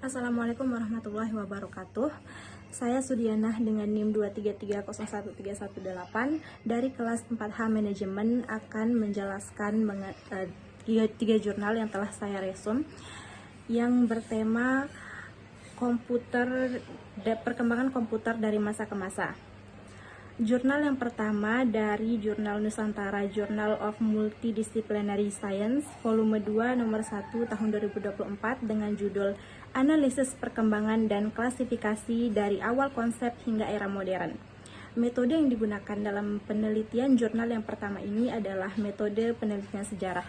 Assalamualaikum warahmatullahi wabarakatuh. Saya Sudianah dengan NIM 233013118 dari kelas 4H Manajemen akan menjelaskan tiga jurnal yang telah saya resum yang bertema perkembangan komputer dari masa ke masa. Jurnal yang pertama dari Jurnal Nusantara Journal of Multidisciplinary Science volume 2 nomor 1 tahun 2024 dengan judul Analisis Perkembangan dan Klasifikasi dari Awal Konsep hingga Era Modern. Metode yang digunakan dalam penelitian jurnal yang pertama ini adalah metode penelitian sejarah.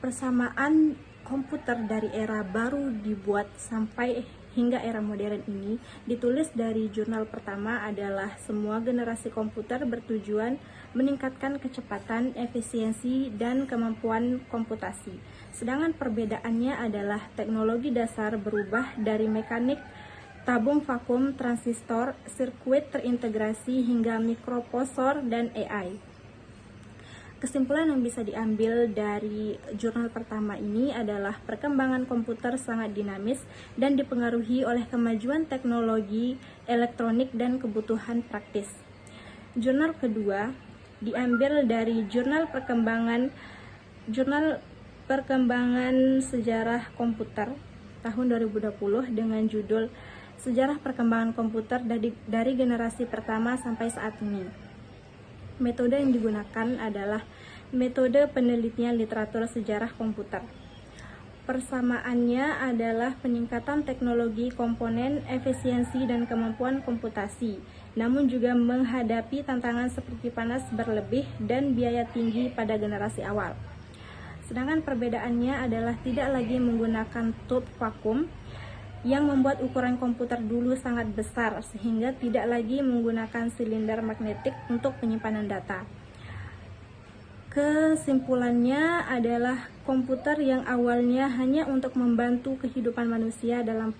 Persamaan komputer dari era baru dibuat sampai hingga era modern ini ditulis dari jurnal pertama adalah semua generasi komputer bertujuan meningkatkan kecepatan, efisiensi, dan kemampuan komputasi. Sedangkan perbedaannya adalah teknologi dasar berubah dari mekanik, tabung vakum, transistor, sirkuit terintegrasi hingga mikroprosesor dan AI. Kesimpulan yang bisa diambil dari jurnal pertama ini adalah perkembangan komputer sangat dinamis dan dipengaruhi oleh kemajuan teknologi elektronik dan kebutuhan praktis. Jurnal kedua diambil dari jurnal perkembangan sejarah komputer tahun 2020 dengan judul Sejarah Perkembangan Komputer dari generasi pertama sampai saat ini. Metode yang digunakan adalah metode penelitian literatur sejarah komputer. Persamaannya adalah peningkatan teknologi komponen, efisiensi, dan kemampuan komputasi, namun juga menghadapi tantangan seperti panas berlebih dan biaya tinggi pada generasi awal. Sedangkan perbedaannya adalah tidak lagi menggunakan tube vakum yang membuat ukuran komputer dulu sangat besar sehingga tidak lagi menggunakan silinder magnetik untuk penyimpanan data. Kesimpulannya adalah komputer yang awalnya hanya untuk membantu kehidupan manusia dalam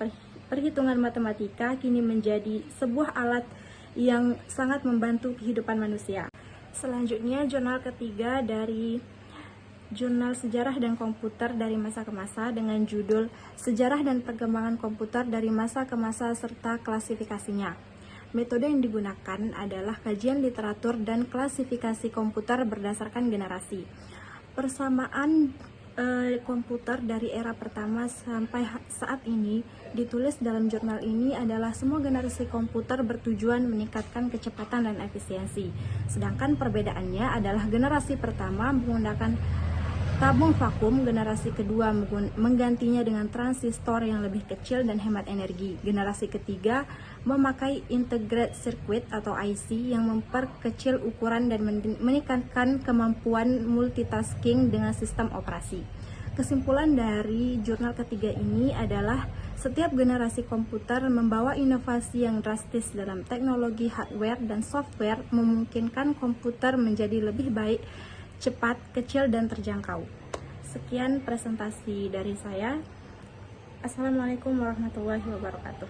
perhitungan matematika kini menjadi sebuah alat yang sangat membantu kehidupan manusia. Selanjutnya, jurnal ketiga dari Jurnal Sejarah dan Komputer dari Masa ke Masa dengan judul Sejarah dan Perkembangan Komputer dari Masa ke Masa serta Klasifikasinya. Metode yang digunakan adalah kajian literatur dan klasifikasi komputer berdasarkan generasi. Persamaan komputer dari era pertama sampai saat ini ditulis dalam jurnal ini adalah semua generasi komputer bertujuan meningkatkan kecepatan dan efisiensi. Sedangkan perbedaannya adalah generasi pertama menggunakan tabung vakum, generasi kedua menggantinya dengan transistor yang lebih kecil dan hemat energi. Generasi ketiga memakai integrated circuit atau IC yang memperkecil ukuran dan meningkatkan kemampuan multitasking dengan sistem operasi. Kesimpulan dari jurnal ketiga ini adalah setiap generasi komputer membawa inovasi yang drastis dalam teknologi hardware dan software memungkinkan komputer menjadi lebih baik, cepat, kecil, dan terjangkau. Sekian presentasi dari saya. Assalamualaikum warahmatullahi wabarakatuh.